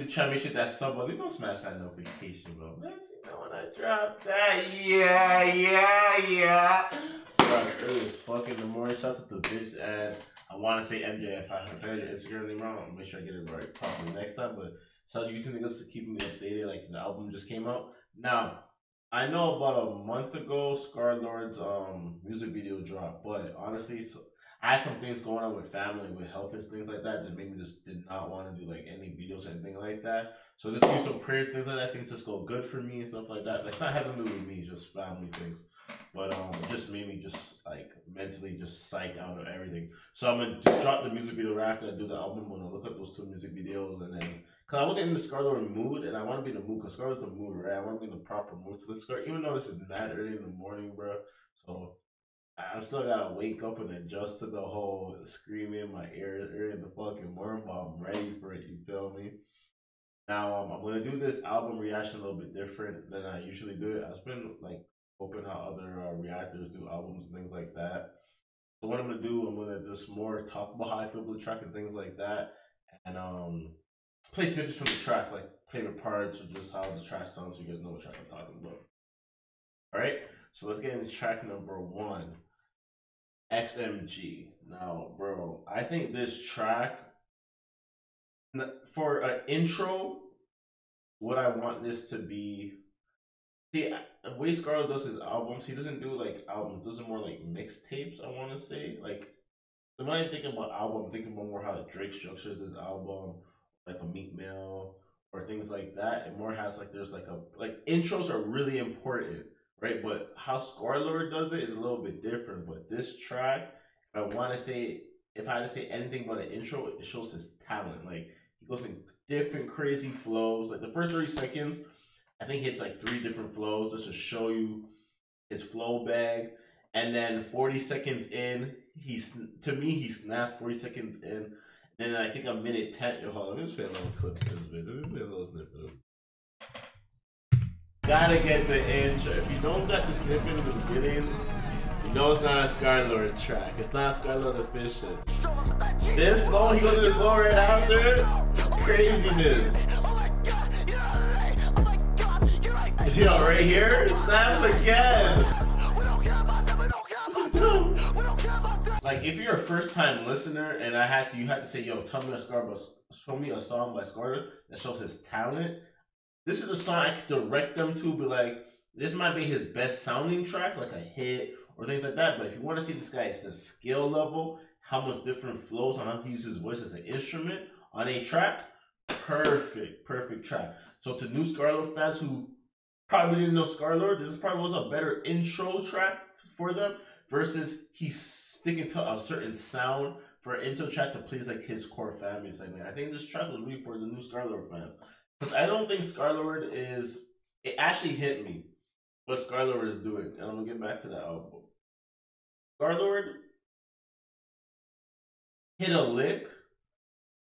to try to make sure that somebody don't smash that notification, bro. Man, you know when I drop that, yeah. Bro, it's early as fuck in the morning. Shout out to the bitch, and I want to say MJ. If I heard your Instagram name wrong, I'll make sure I get it right properly next time. But so you niggas to keep me updated. Like the album just came out. Now I know about a month ago, Scarlxrd's music video dropped, but honestly, I had some things going on with family, with health and things like that made me just did not want to do like any videos or anything like that. So just give some prayer things like that. Things just go good for me and stuff like that. Like it's not having to do with me, just family things. But it just made me just like mentally just psyched out of everything. So I'm gonna just drop the music video right after I do the album. I'm gonna look at those two music videos and then, cause I wasn't in the Scarlxrd mood and I want to be in the mood. Cause Scarlxrd's a mood, right? I want to be in the proper mood to the Scarlxrd, even though this is mad early in the morning, bro. So I still gotta wake up and adjust to the whole screaming in my ear early in the fucking morning, but I'm ready for it. You feel me? Now I'm gonna do this album reaction a little bit different than I usually do it. I've been like hoping how other reactors do albums and things like that. So what I'm gonna do, I'm gonna just more talk about how I feel about the track and things like that, and play snippets from the track, like favorite parts or just how the track sounds, so you guys know what track I'm talking about. All right, so let's get into track number 1, XMG. Now, bro, I think this track for an intro, what I want this to be. See, the way Scarlxrd does his albums, he doesn't do like albums. Those are more like mixtapes. I want to say, like when I think about album, I'm thinking about more how Drake structures his album, like a Meek Mill or things like that. It more has like there's like intros are really important, right? But how Scarlxrd does it is a little bit different. But this track, if I had to say anything about an intro, it shows his talent. Like he goes in different crazy flows. Like the first 30 seconds, I think it's like 3 different flows just to show you his flow bag. And then 40 seconds in, he snapped 40 seconds in. And then I think a minute 10. Yo, hold on, let me just play a little clip of this video. Let me play a little snippet. Gotta get the intro. If you don't got the snippet in the beginning, you know it's not a Scarlxrd track. It's not Scarlxrd official. This flow, he goes to the flow right after. Craziness. Yo, right here, snaps again. Like if you're a first-time listener and you had to say, yo, show me a song by Scarlxrd that shows his talent. This is a song I could direct them to, be like, this might be his best sounding track, like a hit or things like that. But if you want to see this guy's skill level, how much different flows on how he uses his voice as an instrument on a track, perfect track. So to new Scarlxrd fans who probably didn't know Scarlxrd, this probably was a better intro track for them versus he's sticking to a certain sound for an intro track to please like his core family segment. I think this track was really for the new Scarlxrd fans. Because I don't think Scarlxrd is, it actually hit me what Scarlxrd is doing. And I'm going to get back to that album. Scarlxrd hit a lick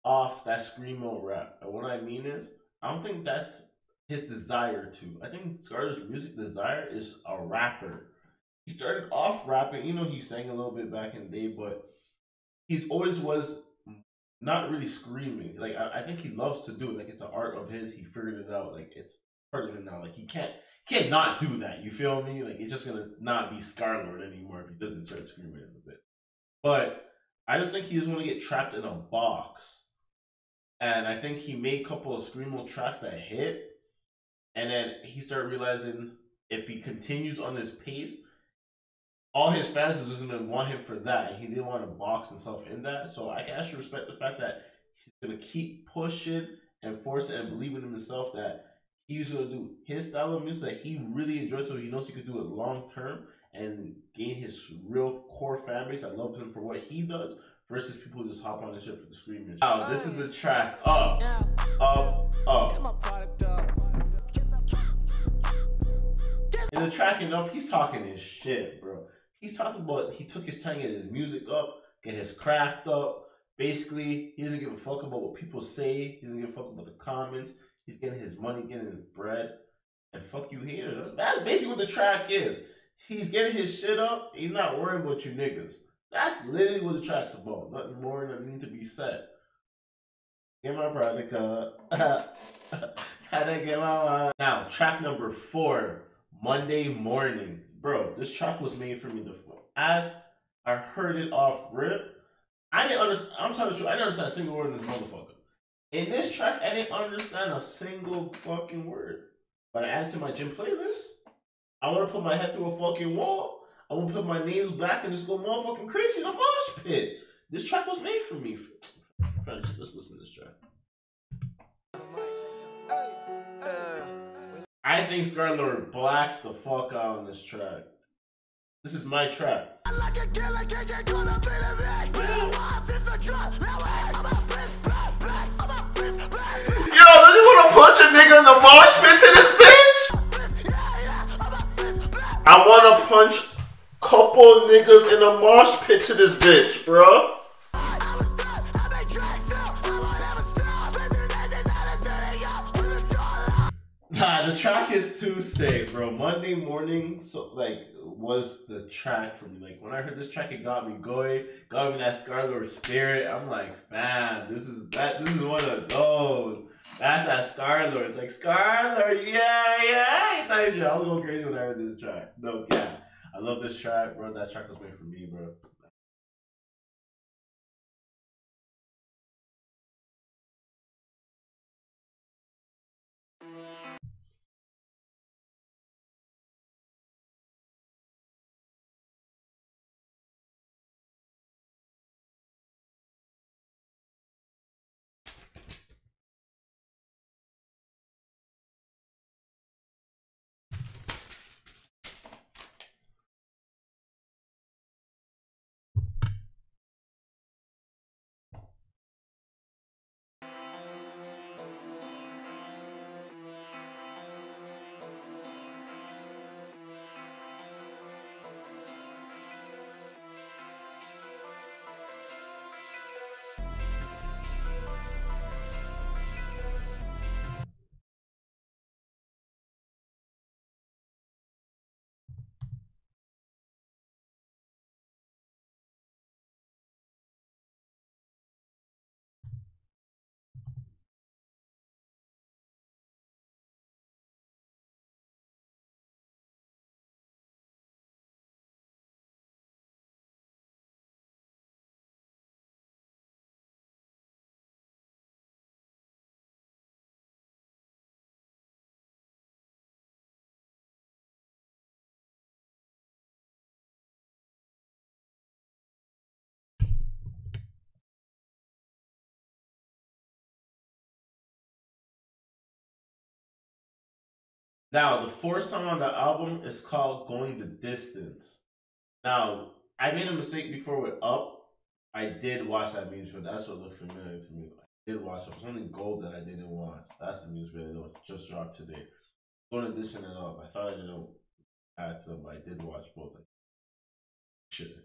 off that screamo rap. And what I mean is, I don't think that's his desire to. I think Scarlxrd's music desire is a rapper. He started off rapping, you know, he sang a little bit back in the day, but he's always was not really screaming. Like I think he loves to do it. Like it's an art of his. He figured it out. Like it's part of him now. Like he can't not do that. You feel me? Like it's just gonna not be Scarlxrd anymore if he doesn't start screaming a bit. But I just think he doesn't want to get trapped in a box. And I think he made a couple of screamo tracks that hit. And then he started realizing if he continues on this pace, all his fans is going to want him for that. And he didn't want to box himself in that. So I can actually respect the fact that he's going to keep pushing and force it and believing in himself that he's going to do his style of music that he really enjoys, so he knows he could do it long term and gain his real core fan base that loves him for what he does versus people who just hop on this shit for the screaming. Now, this is the track Up, Up, Up. In the track and Up, he's talking his shit, bro. He's talking about he took his time to get his music up, get his craft up. Basically, he doesn't give a fuck about what people say. He doesn't give a fuck about the comments. He's getting his money, getting his bread. And fuck you haters. That's basically what the track is. He's getting his shit up. He's not worrying about you niggas. That's literally what the track's about. Nothing more than need to be said. Get my Prodica. Gotta get my one. Now, track number 4, Monday Morning. Bro, this track was made for me. As I heard it off rip, I didn't understand. I'm telling you, I didn't understand a single word in this motherfucker. In this track, I didn't understand a single fucking word. But I added to my gym playlist. I want to put my head through a fucking wall. I want to put my nails black and just go motherfucking crazy in a mosh pit. This track was made for me. Friends, let's listen to this track. I think Scarlxrd blacks the fuck out on this track. This is my track. Yo, don't you wanna punch a nigga in the mosh pit to this bitch? I wanna punch a couple niggas in a mosh pit to this bitch, bro. Nah, the track is too sick, bro. Monday Morning, so like, was the track for me. Like, when I heard this track, it got me going, got me that Scarlxrd spirit. I'm like, man, this is one of those. That's that Scarlxrd. It's like, Scarlxrd, yeah. I was going crazy when I heard this track. No, yeah, I love this track, bro. That track was made for me, bro. Now, the 4th song on the album is called Going the Distance. Now, I made a mistake before with Up. I did watch that music video. That's what looked familiar to me. I did watch it. It was only Gold that I didn't watch. That's the music video that just dropped today. Going to Distance and Up. I thought I didn't add to them, but I did watch both. Shit.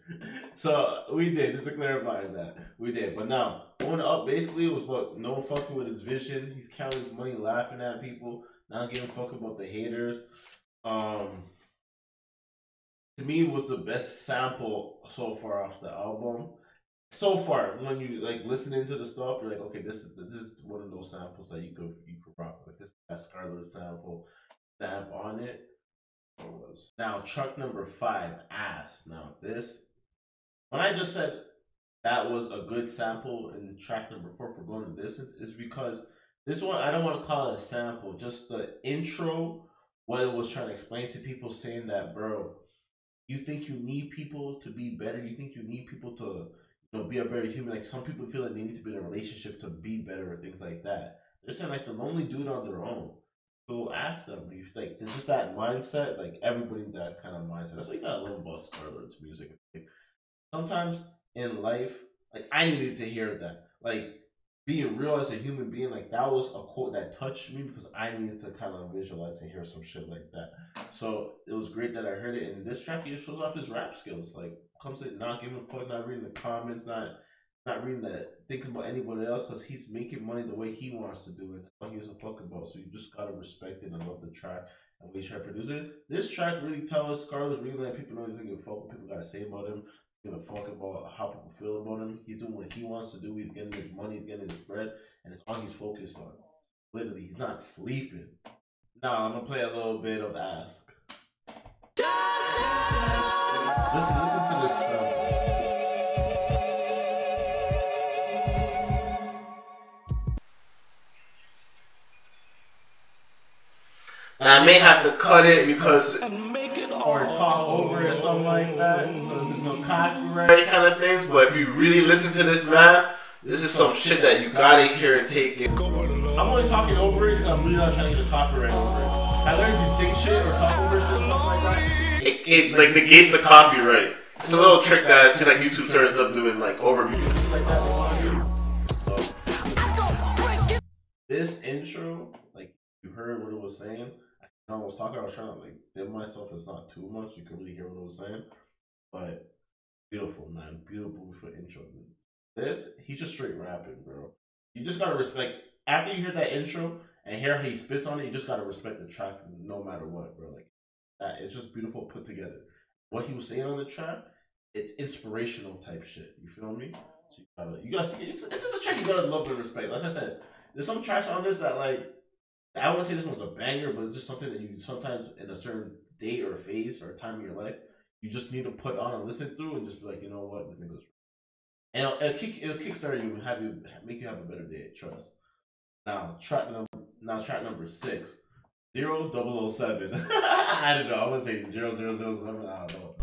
So we did, just to clarify that. We did. But now, Going Up basically was what no one fucking with his vision. He's counting his money, laughing at people, not giving a fuck about the haters. To me, was the best sample so far off the album. So far, when you like listening to the stuff, you're like, okay, this is one of those samples that you could rock with. This that Scarlxrd stamp on it. Was now track number 5, Ass. Now this, when I just said that was a good sample in track number 4 for Going the Distance, is because this one I don't want to call it a sample. Just the intro, what it was trying to explain to people, saying that, bro, you think you need people to be better. You think you need people to, be a better human. Like, some people feel like they need to be in a relationship to be better or things like that. They're saying like the lonely dude on their own. Go ask them. If like there's just that mindset. Like, everybody that kind of mindset. That's what you gotta love about Scarlxrd's music. Like, sometimes in life, like, I needed to hear that. Like, being real as a human being, like, that was a quote that touched me because I needed to kind of visualize and hear some shit like that. So it was great that I heard it. And this track, he just shows off his rap skills. Like, comes in not giving a fuck, not reading the comments, not reading that, thinking about anybody else, because he's making money the way he wants to do it. That's what he gives a fuck about. So you just gotta respect it and love the track and we try to produce it. This track really tells Scarlxrd really letting people know he doesn't give a fuck what people gotta say about him. give a fuck about how people feel about him. He's doing what he wants to do. He's getting his money, he's getting his bread, and it's all he's focused on. Literally, he's not sleeping. Now I'm gonna play a little bit of Ask. Listen to this song. Now, I may have to cut it because or talk over it or something like that, so there's no copyright kind of things. But if you really listen to this, man, this is some shit that you gotta hear and take it. I'm only talking over it because I'm really not trying to get a copyright over it. I learned if you sing shit or talk over it or something like that, it like negates the copyright. It's a little trick that I see like YouTube starts up doing like over music like that. So, this intro, like you heard what it was saying. I was talking, I was trying to like dim myself. It's not too much. You can really hear what I was saying. But beautiful, man. Beautiful intro. This, he's just straight rapping, bro. You just gotta respect, after you hear that intro and hear how he spits on it, you just gotta respect the track no matter what, bro. Like, that, it's just beautiful put together. What he was saying on the track, it's inspirational type shit. You feel me? So you gotta see, this is a track you gotta love and respect. Like I said, there's some tracks on this that like, I wouldn't say this one's a banger, but it's just something that you sometimes in a certain date or phase or time in your life, you just need to put on and listen through and just be like, you know what, this nigga's. And it'll kickstart you and make you have a better day. Trust. Now track number 6, 0007. I don't know. I would say 0007. I don't know.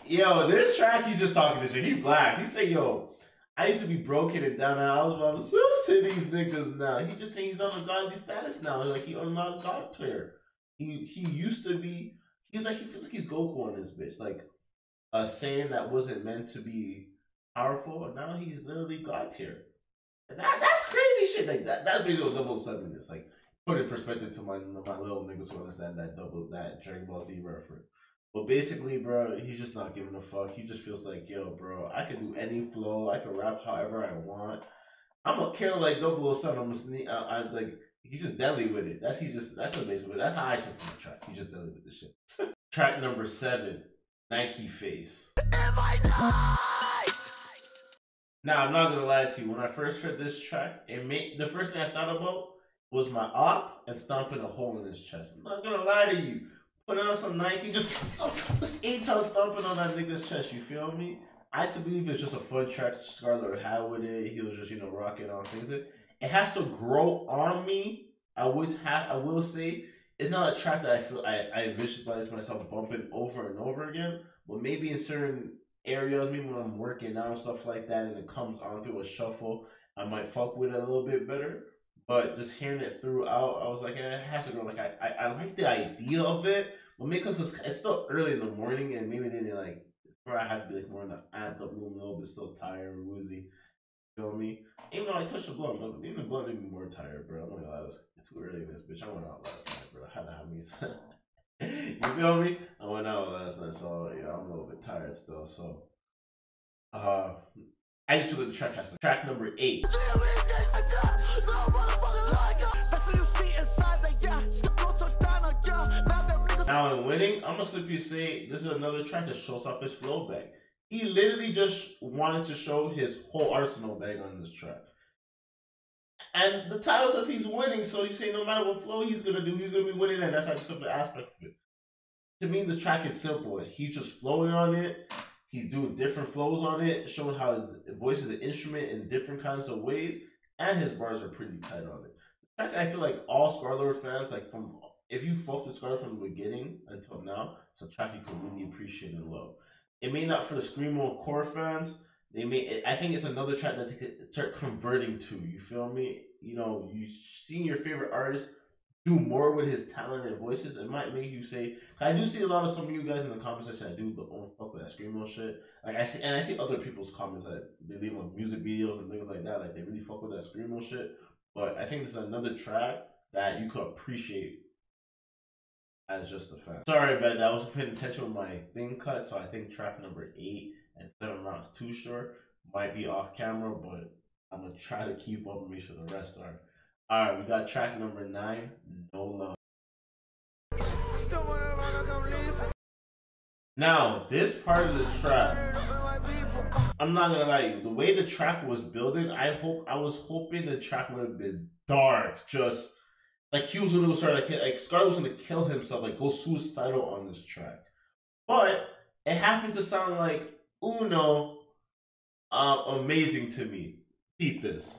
Yo, this track, he's just talking this shit. He black. He say, yo, I used to be broken and down, and I was about to these niggas now. He just saying he's on a godly status now. Like he unlocked God tier. He used to be. He's like, he feels like he's Goku on this bitch. Like a saying that wasn't meant to be powerful, and now he's literally God tier. And that's crazy shit. Like that's basically what 007 is. Like put in perspective to my little niggas who understand that Dragon Ball Z reference. But basically, bro, he's just not giving a fuck. He just feels like, yo, bro, I can do any flow. I can rap however I want. I'm a killer like 007. I'm a sneak. I like he just deadly with it. That's what basically. That's how I took from the track. He just deadly with this shit. Track number 7, Nike Face. Am I nice? Now I'm not gonna lie to you. When I first heard this track, the first thing I thought about was my op and stomping a hole in his chest. I'm not gonna lie to you. Put on some Nike, just 8-ton stomping on that nigga's chest, you feel me? I to believe it's just a fun track Scarlxrd had with it. He was just, rocking on things. It has to grow on me. I will say, it's not a track that I feel I visualize myself bumping over and over again. But maybe in certain areas, maybe when I'm working out and stuff like that, and it comes on through a shuffle, I might fuck with it a little bit better. But just hearing it throughout, I was like, it has to grow. Like I like the idea of it, but maybe because it's still early in the morning, and maybe then like, where I have to be like more in the amped up mood, a little bit still tired, woozy. Feel me? Even though I touched the blunt, even the blunt made me more tired, bro. I'm gonna lie, it's too early in this bitch. I went out last night, bro. I had to have me. You feel me? I went out last night, so yeah, I'm a little bit tired still. So, I just feel like the track has to. Track number 8. Now in winning, I'm gonna simply say this is another track that shows off his flow bag. He literally just wanted to show his whole arsenal bag on this track. And the title says he's winning, so you say no matter what flow he's gonna do, he's gonna be winning, and that's like just the aspect of it. To me, this track is simple. He's just flowing on it. He's doing different flows on it, showing how his voice is an instrument in different kinds of ways, and his bars are pretty tight on it. The fact I feel like all Scarlxrd fans, like if you fucked with Scarlxrd from the beginning until now, it's a track you could really appreciate and love. It may not for the Screamo core fans. I think it's another track that they could start converting to. You feel me? You seeing your favorite artist do more with his talent and voices, it might make you say. I do see a lot of some of you guys in the comment section that do the fuck with that Screamo shit. Like I see other people's comments that they leave on music videos and things like that. Like they really fuck with that Screamo shit. But I think this is another track that you could appreciate as just a fan. Sorry, man, I wasn't paying attention with my thing cut, so I think track number 8 and 7 rounds too short might be off camera, but I'm gonna try to keep up and make sure the rest are. Alright, we got track number 9, No Love. Now, this part of the track, I'm not gonna lie to you, the way the track was building, I was hoping the track would have been dark, just like he was gonna start like Scar was gonna kill himself, like go suicidal on this track. But it happened to sound like Uno, amazing to me. Keep this.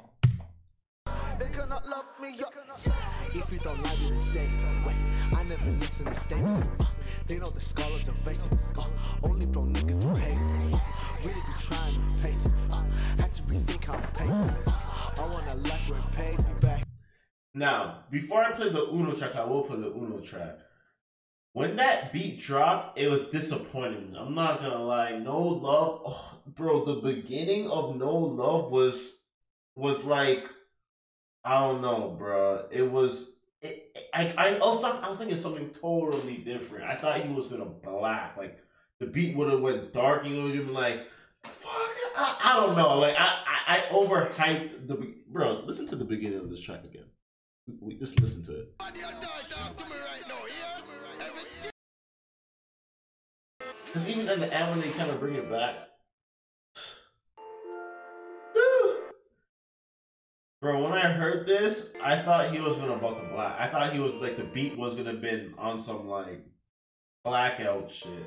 They cannot lock me up. If you don't like me, then say wait. I never listen to statements. They know the Scarlxrd are racing. Only bro niggas do hate. Really be trying to pace it. Had to rethink how I'm pacing. I want a life where it pays me back. Now, before I play the Uno track, I will play the Uno track. When that beat dropped, it was disappointing. I'm not gonna lie. No Love, oh, bro. The beginning of No Love was like, I don't know, bro. It was. I was thinking something totally different. I thought he was gonna black. Like the beat would have went dark. You would have been like, fuck. I don't know. Like I overhyped the bro. Listen to the beginning of this track again. We just listen to it. Because even in the end when they kind of bring it back. Bro, when I heard this, I thought he was gonna about to black. I thought he was like the beat was gonna been on some like blackout shit.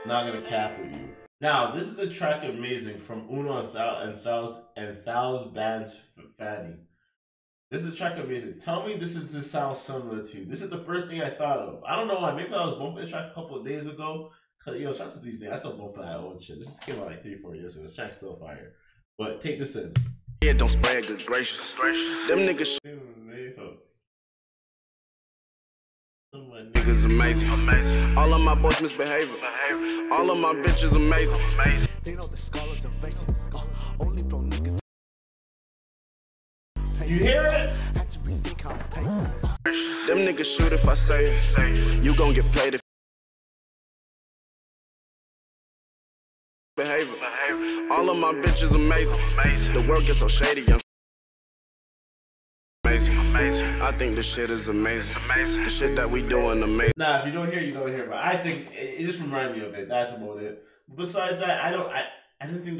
Not gonna cap with you. Now, this is the track Amazing from Uno and Thal's band's Fatty. This is the track Amazing. Tell me this sounds similar to. This is the first thing I thought of. I don't know why. Maybe I was bumping this track a couple of days ago. Yo, shout out to these days. I still bumping that old shit. This came out like 3-4 years ago. This track's still fire. But take this in. Yeah, don't spray it, good gracious. Them niggas niggas amazing. All of my boys misbehaving. All of my bitches amazing. They know the Scarlxrd are racing. Only bro niggas. You hear it? Had to rethink how I'm pacing. Them niggas shoot if I say it. You gon' get played if behavior. All of my bitches amazing. The world gets so shady, young. Amazing. I think this shit is amazing. The shit that we doing amazing. Nah, if you don't hear, you don't hear. But I think it just reminded me of it. That's about it. Besides that, I didn't think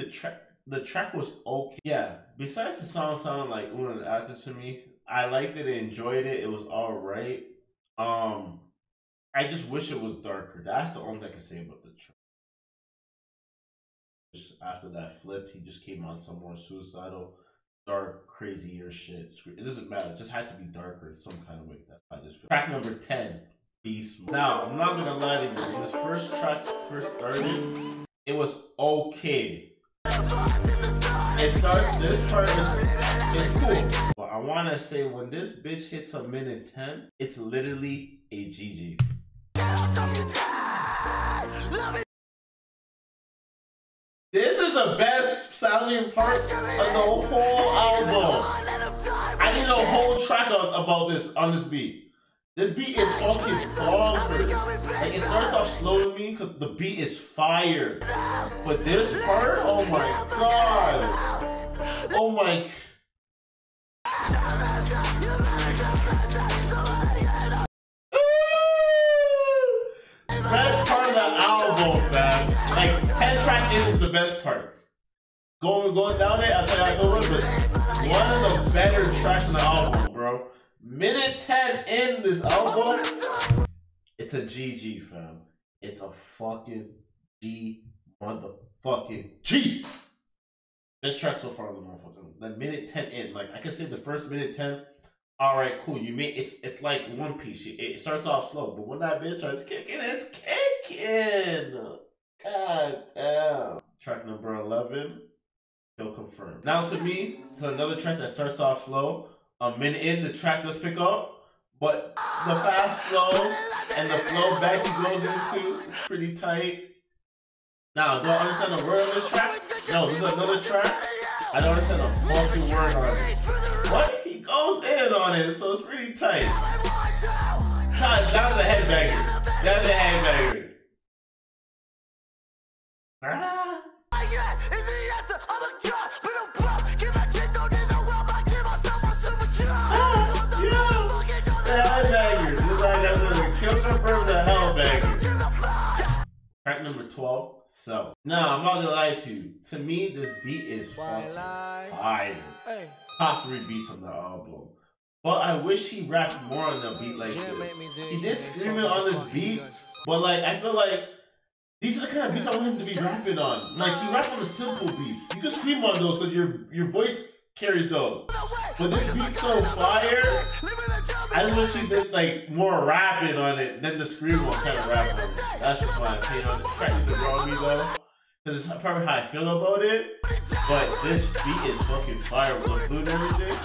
the track was okay. Yeah. Besides the song sounding like Uno and Actor to me, I liked it, enjoyed it. It was alright. I just wish it was darker. That's the only thing I can say about the track. After that flip, he just came on some more suicidal, dark, crazier shit. It doesn't matter. It just had to be darker in some kind of way. That's how I just feel. Track number 10, Beast. Now, I'm not gonna lie to you. When this first track first started, it was okay. It starts. This part is cool. But I wanna say when this bitch hits a minute 10, it's literally a GG. This is the best sounding part of the whole album. I need a whole track about this on this beat. This beat is fucking bonkers. Like it starts off slow to me because the beat is fire. But this part, oh my god. Oh my. Best part of the album, man. Like 10 track is the best part. Going down there, I'll tell you how it was, but one of the better tracks in the album, bro. Minute 10 in this album, it's a GG, fam. It's a fucking G, motherfucking G. Best track so far on the motherfucker. The minute 10 in, like I can say the first minute 10. All right, cool. You mean it's like One Piece. It starts off slow, but when that bitch starts kicking, it's kicking. God damn. Track number 11, still confirmed. Now to me, it's another track that starts off slow. A minute in, the track does pick up, but the fast flow and the flow back he goes into, it's pretty tight. Now, do I understand the word of this track? No, this is another track. I don't understand a fucking word on it. What? He goes in on it, so it's pretty tight. That's a headbanger. That's a headbanger. Ah. Track 12, Self. Now, I'm not gonna lie to you. To me, this beat is fucking fire. Top 3 beats on the album. But I wish he rapped more on the beat like this. He did screaming on this beat, but like I feel like these are the kind of beats I want him to be rapping on. Like he rap on the simple beats. You can scream on those because your voice carries those. But this beat's so fire. I just wish he did like more rapping on it than the scream on kind of rap on it. That's just my opinion on it. Try to draw me though. Because it's probably how I feel about it. But this beat is fucking fire with the flute and everything.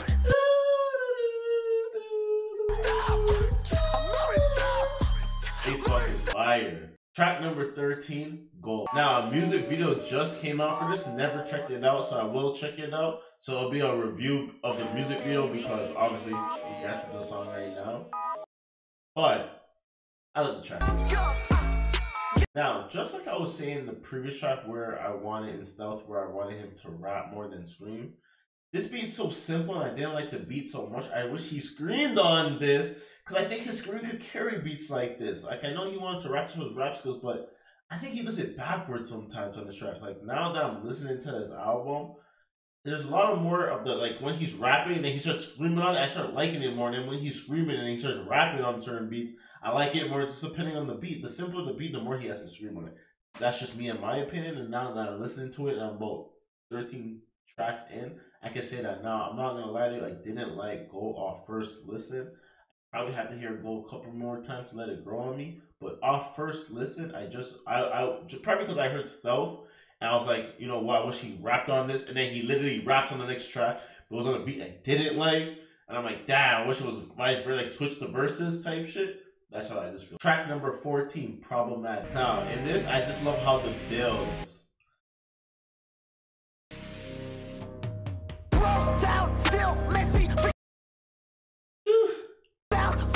It's fucking fire. Track number 13, Gold. Now, a music video just came out for this. Never checked it out, so I will check it out. So it'll be a review of the music video because obviously we got to the song right now. But I love the track. Now, just like I was saying in the previous track where I wanted in Stealth, where I wanted him to rap more than scream. This beat's so simple and I didn't like the beat so much. I wish he screamed on this because I think his scream could carry beats like this. Like, I know he wanted to rap to his rap skills, but I think he does it backwards sometimes on the track. Like, now that I'm listening to his album, there's a lot of more of the, like, when he's rapping and then he starts screaming on it, I start liking it more. And then when he's screaming and he starts rapping on certain beats, I like it more just depending on the beat. The simpler the beat, the more he has to scream on it. That's just me in my opinion. And now that I'm listening to it and I'm about 13 tracks in, I can say that now. I'm not gonna lie to you, I didn't like Gold off first listen. I probably had to hear Gold a couple more times to let it grow on me. But off first listen, I probably because I heard Stealth and I was like, you know what, I wish he rapped on this, and then he literally rapped on the next track, but it was on a beat I didn't like, and I'm like, damn, I wish it was vice versa, like switch the verses type shit. That's how I just feel. Track number 14, Problematic. Now, in this, I just love how the builds. Down, still messy.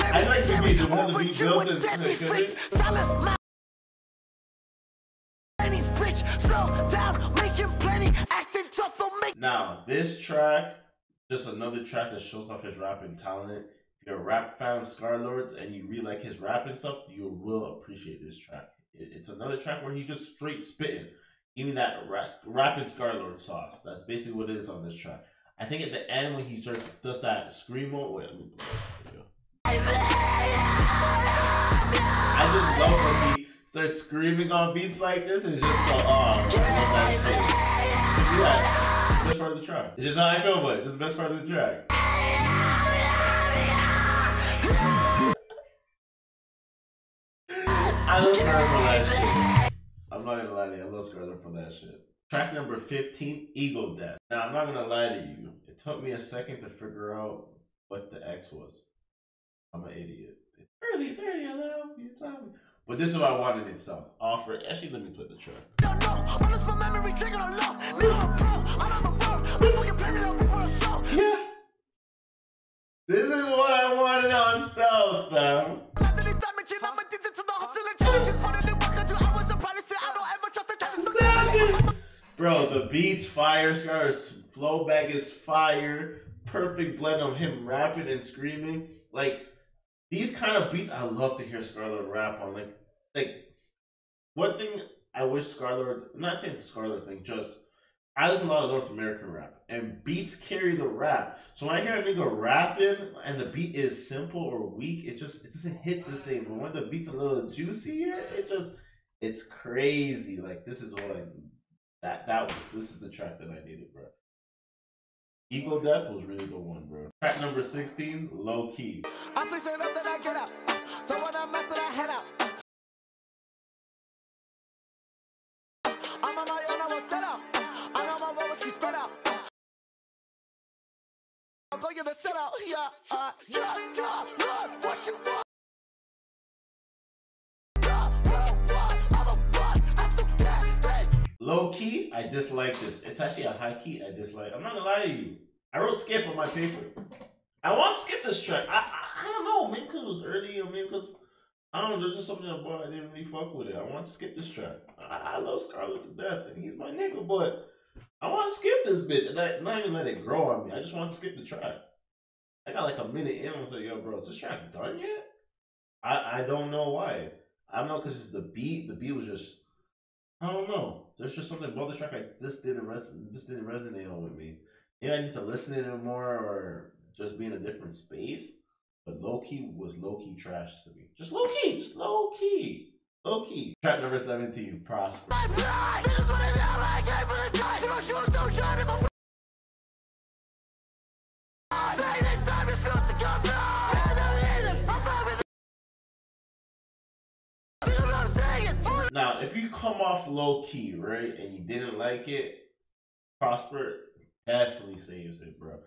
I like the beat, the one the beat builds and silent. Now, this track, just another track that shows off his rapping talent. If you're a rap fan of Scarlxrd and you really like his rapping stuff, you will appreciate this track. It's another track where he just straight spitting. Give me that rapping Scarlxrd sauce. That's basically what it is on this track. I think at the end when he just does that screamo, wait, let me put that video. I just love when he starts screaming on beats like this. It's just so I love that shit. Yeah, best part of the track. It's just how I feel about it. Just the best part of the track. I love Scarlxrd for that shit. I'm not gonna lie to you, I love Scarlxrd for that shit. Track number 15, Ego Death. Now, I'm not gonna lie to you. It took me a second to figure out what the X was. I'm an idiot. It's early, allow me. But this is what I wanted in Stealth. Offer. Actually, let me play the track. Yeah. This is what I wanted on Stealth, fam. Bro, the beat's fire, Scar's flow back is fire. Perfect blend of him rapping and screaming. Like, these kind of beats I love to hear Scarlxrd rap on. Like one thing I wish Scarlxrd, I'm not saying it's a Scarlxrd thing, just I listen to a lot of North American rap and beats carry the rap. So when I hear a nigga rapping and the beat is simple or weak, it doesn't hit the same. But when the beat's a little juicier, it's crazy. Like, this is what this is the track that I needed, bro. Ego Death was really the one, bro. Track number 16, Low Key. I fix it up, then I get up. So when I mess it, I head up. I'm on my own, I will set up. I know my road, which we spread out. I'm going to set out. Yeah, what you want? Low key, I dislike this. It's actually a high key I dislike. I'm not gonna lie to you. I wrote skip on my paper. I want to skip this track. I don't know. Maybe because it was early, or maybe because I don't know. There's just something about I didn't really fuck with it. I want to skip this track. I love Scarlxrd to death, and he's my nigga, but I want to skip this bitch and not even let it grow on me. I just want to skip the track. I got like a minute in. I'm like, yo, bro, is this track done yet? I don't know why. I don't know because it's the beat. The beat was just. I don't know. There's just something about the track just didn't resonate on with me. Maybe I need to listen to it more or just be in a different space. But low key was low key trash to me. Just low key, just low key. Low key. Track number 17, Prosper. Now, if you come off low key, right, and you didn't like it, Prosper definitely saves it, bro.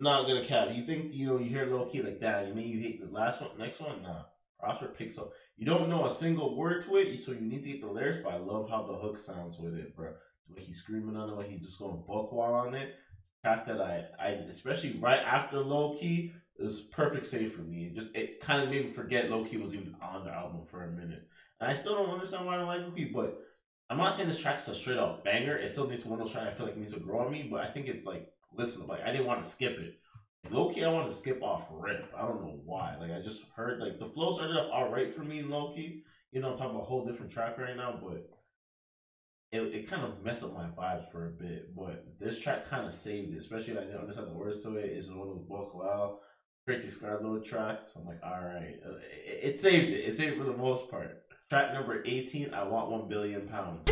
Not gonna cap. You think you hear low key like that? You mean you hate the last one, next one? Nah. Prosper picks up. You don't know a single word to it, so you need to get the lyrics. But I love how the hook sounds with it, bro. The way he's screaming on it, like he's just going buck wild on it. The fact that I especially right after low key is perfect save for me. It kind of made me forget low key was even on the album for a minute. And I still don't understand why I don't like low key, but I'm not saying this track's a straight up banger. It still needs one of those tracks I feel like it needs to grow on me, but I think it's like listenable. Like I didn't want to skip it. Low key, I wanted to skip off rip. I don't know why. Like I just heard like the flow started off alright for me in low key. I'm talking about a whole different track right now, but it kind of messed up my vibes for a bit. But this track kind of saved it, especially when I understand the words to it. It's one of those Buck Wow, crazy Scarlxrd tracks. So I'm like, all right, it saved it. It saved it for the most part. Track number 18, I Want 1 Billion Pounds.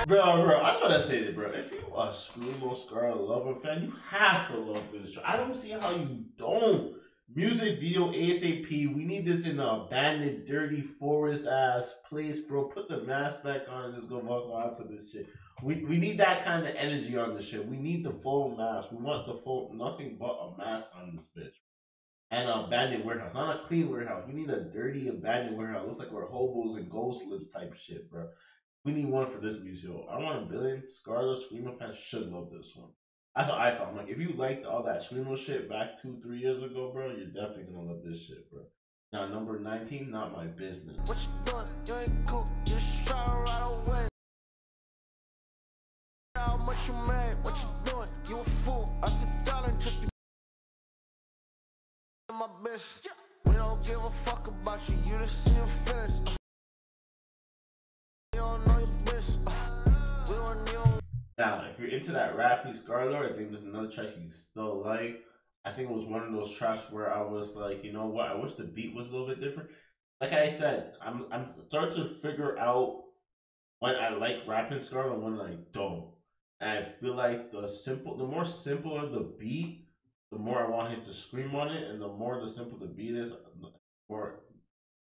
Bro, I just want to say this, bro. If you are a Screamo Scarlxrd lover fan, you have to love this show. I don't see how you don't. Music video ASAP. We need this in an abandoned, dirty, forest-ass place, bro. Put the mask back on and just go walk out to this shit. We need that kind of energy on this shit. We need the full mask. We want the full, nothing but a mask on this bitch. And an abandoned warehouse. Not a clean warehouse. We need a dirty, abandoned warehouse. Looks like we're hobos and ghost lips type shit, bro. We need one for this music. I Want 1 Billion. Scarlxrd, Screamo fans should love this one. That's what I found. Like, if you liked all that Screamo shit back 2-3 years ago, bro, you're definitely gonna love this shit, bro. Now, number 19, Not My Business. What you doing? You ain't cool. You should try right away. How much you made? What you doing? You a fool. I sit down and just be my bitch. We don't give a fuck about you. You just see your feelings. You don't know your bitch. We don't even. Now, if you're into that rapping Scarlxrd, I think there's another track you still like. I think it was one of those tracks where I was like, you know what? I wish the beat was a little bit different. Like I said, I'm starting to figure out when I like rapping Scarlxrd and when I don't. And I feel like the more simpler the beat, the more I want him to scream on it, and the more the simple the beat is, the more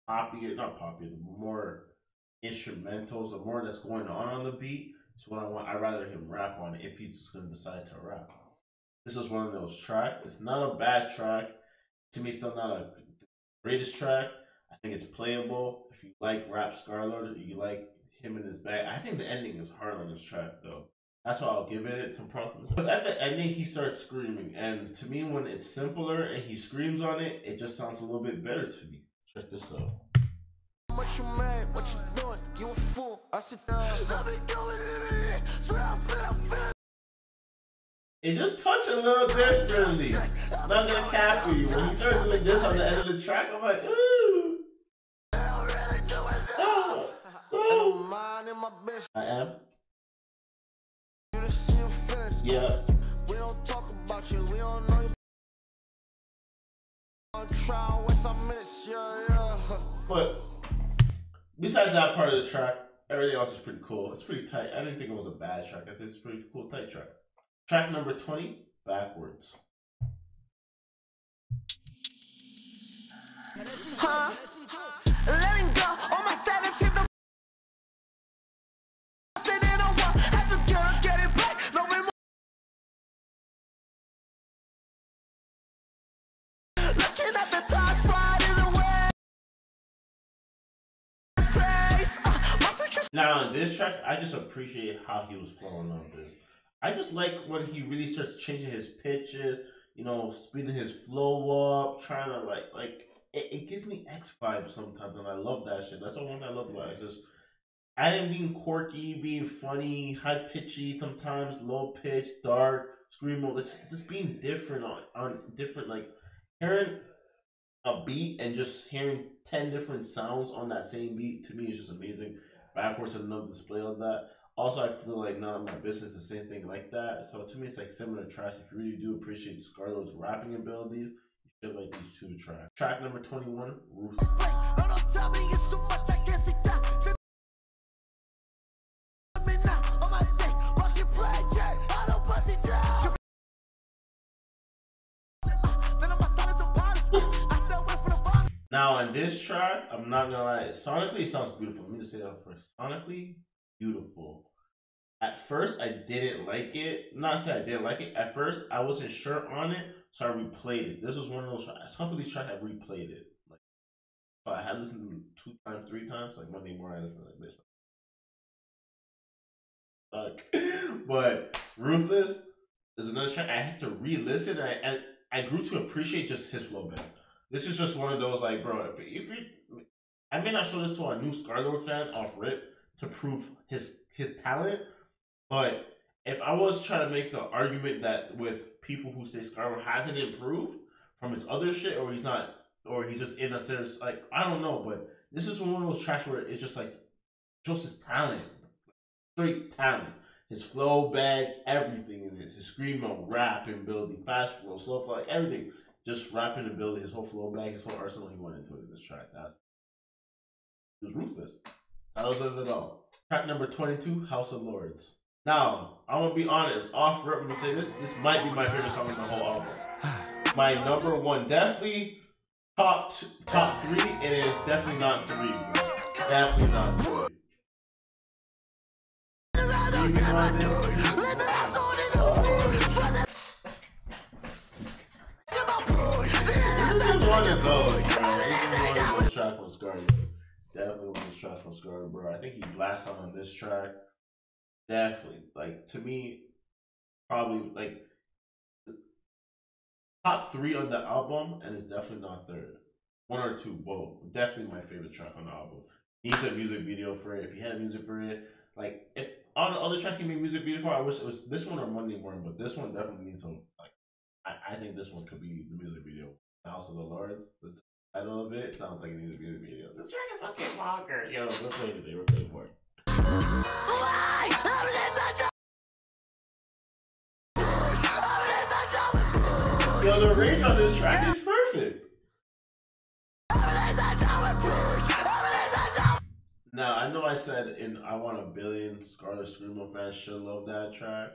the more instrumentals, the more that's going on the beat. So what I want, I'd rather him rap on it if he's just gonna decide to rap. This is one of those tracks. It's not a bad track. To me, it's still not a greatest track. I think it's playable. If you like rap Scarlxrd, you like him in his bag. I think the ending is hard on this track though. That's why I'll give it some props. Because at the ending, he starts screaming. And to me, when it's simpler and he screams on it, it just sounds a little bit better to me. Check this out. What you made? What you doing? You a fool. I sit down. It just touched a little differently. I'm not gonna cap for you. When he started doing this on the end of the track, I'm like, ooh. I am. Yeah. We don't talk about you. We don't know you. Try waste some minutes. Yeah. But besides that part of the track, everything else is pretty cool. It's pretty tight. I didn't think it was a bad track. I think it's a pretty cool, tight track. Track number 20, Backwards. Huh? Letting go. All my status hit the. Now, in this track, I just appreciate how he was flowing on this. I just like when he really starts changing his pitches, speeding his flow up, trying to it gives me X vibes sometimes, and I love that shit. That's the one I love about it. It's just adding being quirky, being funny, high pitchy sometimes, low pitch, dark, screamo, just being different on different, like hearing a beat and just hearing 10 different sounds on that same beat to me is just amazing. Backwards another display of that. Also, I feel like none of my business is the same thing like that. So to me, it's like similar tracks. If you really do appreciate Scarlxrd's rapping abilities, you should like these two tracks. Track number 21, Ruthless. Now on this track, I'm not gonna lie, sonically it sounds beautiful. Let me just say that first. Sonically, beautiful. At first, I didn't like it. Not say I didn't like it. At first, I wasn't sure on it, so I replayed it. This was one of those tracks. Some of these tracks I replayed it. Like, so I had listened to them 2 times, 3 times. Like Monday morning, I listened to this. But Ruthless is another track I had to re-listen. I grew to appreciate just his flow better. This is just one of those, like, bro, if you, I may not show this to a new Scarlxrd fan off rip to prove his talent, but if I was trying to make an argument that with people who say Scarlxrd hasn't improved from his other shit, or he's not, or he's just in a serious, like, I don't know, but this is one of those tracks where it's just like, just his talent, straight talent. His flow bag, everything in it. His screamo, rap ability, fast flow, slow flow, like everything. Just rapping ability, his whole flow bag, his whole arsenal, he went into it in this track. It was Ruthless. That says it all. Track number 22, House of Lords. Now, I'm gonna be honest, off rip, I'm gonna say this might be my favorite song in the whole album. My number one, definitely top 3, and it's definitely not 3. Definitely not 3. One of those, bro. This is one of those tracks from Scarlxrd. Definitely one of those tracks from Scarlxrd, bro. I think he blasts out on this track. Definitely. Like, to me, probably, like, top 3 on the album, and it's definitely not 3rd. 1 or 2, both. Definitely my favorite track on the album. Needs a music video for it. If he had a music for it, like, if all the other tracks he made music video for, I wish it was this one or Monday Morning, but this one definitely needs some, like, I think this one could be the music video. House of the Lords, the title of it sounds like it needs a music video. This track is fucking bonkers. Yo, we're playing today. We're playing for it. Yo, the range on this track is perfect. Now, I know I said in I Want a Billion, Scarlxrd screamo fans should love that track.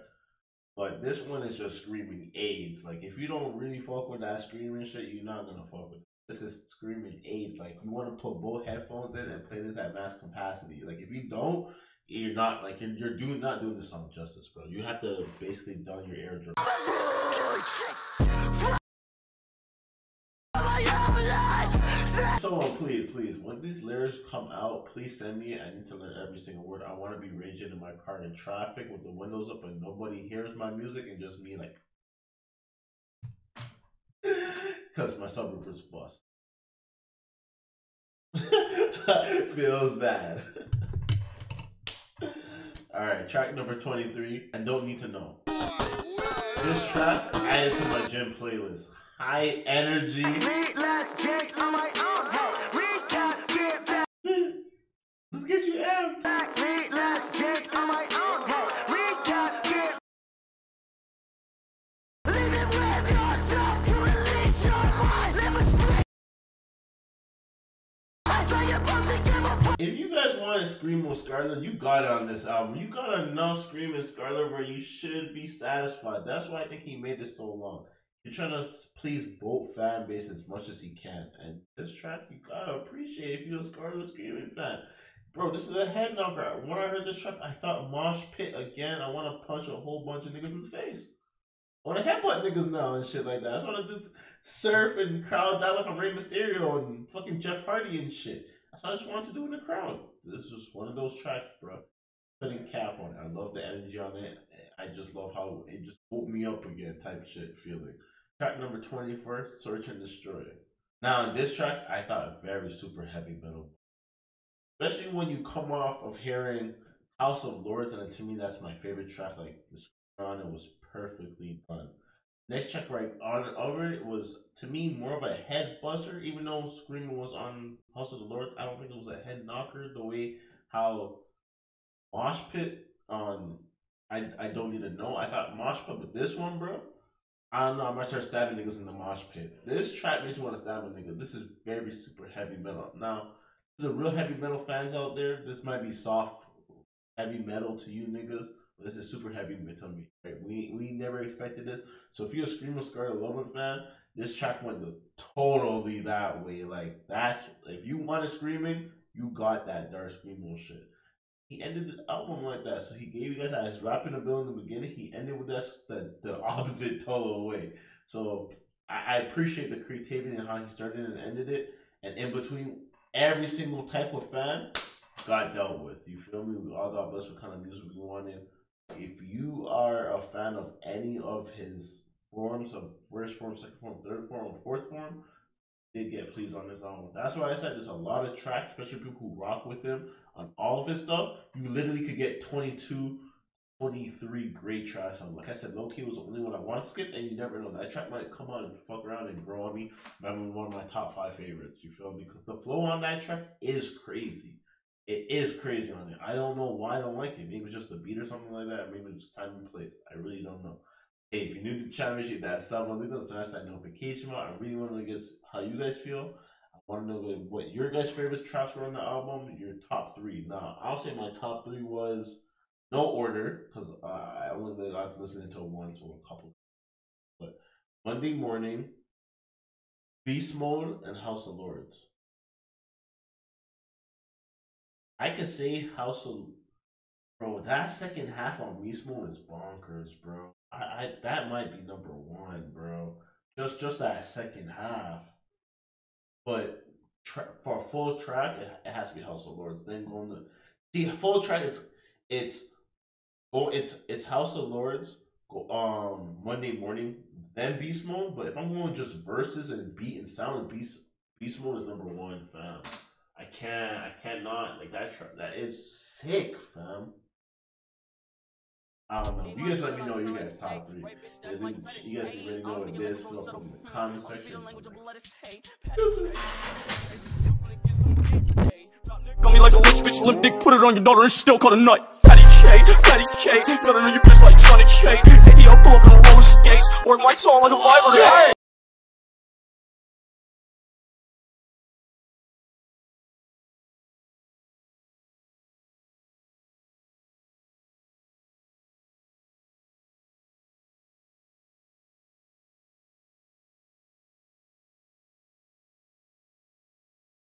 But this one is just screaming AIDS. Like, if you don't really fuck with that screaming shit, you're not gonna fuck with it. This is screaming AIDS. Like, you want to put both headphones in and play this at max capacity. Like, if you don't, you're not, like, you're not doing this song justice, bro. You have to basically done your eardrum. Someone, please, when these lyrics come out, please send me it. I need to learn every single word. I want to be raging in my car in traffic with the windows up and nobody hears my music and just me, like, because my subwoofer's bust. Feels bad. Alright, track number 23. I don't need to know. This track added to my gym playlist. High energy. Let's get you amped. If you guys want to scream with Scarlxrd, you got it on this album. You got enough screaming Scarlxrd where you should be satisfied. That's why I think he made this so long. You're trying to please both fan base as much as he can. And this track, you gotta appreciate if you're a Scarlxrd screaming fan. Bro, this is a head knocker. When I heard this track, I thought mosh pit again. I want to punch a whole bunch of niggas in the face. I want to headbutt niggas now and shit like that. I just want to do surf and crowd that like I'm Rey Mysterio and fucking Jeff Hardy and shit. That's what I just wanted to do in the crowd. This is just one of those tracks, bro. Putting cap on it. I love the energy on it. I just love how it just woke me up again type shit feeling. Track number 21st, Search and Destroy. Now, in this track, I thought very super heavy metal. Especially when you come off of hearing House of Lords, and to me, that's my favorite track. Like, this on it was perfectly done. Next track right on over it was, to me, more of a head buster. Even though Screaming was on House of the Lords, I don't think it was a head knocker the way how Mosh Pit on I Don't Need to Know. I thought Mosh Pit, but this one, bro, I don't know. I might start stabbing niggas in the mosh pit. This track makes you want to stab a nigga. This is very super heavy metal. Now, there's a real heavy metal fans out there. This might be soft heavy metal to you niggas. This is super heavy metal to me. Right? We never expected this. So if you're a Screamo Scarlxrd Lover fan, this track went totally that way. Like, that's, if you wanted Screaming, you got that dark Screamo shit. He ended the album like that. So he gave you guys that his rap in the bill in the beginning. He ended with the opposite total way. So I appreciate the creativity and how he started and ended it. And in between, every single type of fan got dealt with. You feel me? We all got blessed with kind of music we wanted. If you are a fan of any of his forms, of first form, second form, third form, or fourth form, did get pleased on this album. That's why I said there's a lot of tracks, especially people who rock with him on all of his stuff. You literally could get 22, 23 great tracks on. Like I said, Low Key was the only one I want to skip, and you never know. That track might come on and fuck around and grow on me. That was one of my top 5 favorites. You feel me? Because the flow on that track is crazy. It is crazy on it. I don't know why I don't like it. Maybe it's just the beat or something like that. Maybe it's just time and place. I really don't know. Hey, if you're new to the channel, make sure that sub on the smash that notification bell. I really want to know how you guys feel. I want to know what your guys' favorite tracks were on the album. Your top 3. Now, I'll say my top 3 was no order because I only got to listen to one, so a couple. But Monday Morning, Beast Mode, and House of Lords. I could say House of, bro, that second half on Beast Mode is bonkers, bro. That might be number 1, bro. Just that second half. But for a full track, it has to be House of Lords. Then going to see full track, it's House of Lords, Monday Morning, then Beast Mode. But if I'm going just verses and beat and sound, Beast Mode is number 1, fam. I cannot, like, that track, that is sick, fam. I don't know. You guys let me know your guys' top 3. You guys can really know what it is. Fill up in the comment section. Got me like a rich bitch, limp dick, put it on your daughter and she still call a nut. Patty K, gotta know your bitch like Johnny K. ATL pull up in roller skates, or lights on like a library.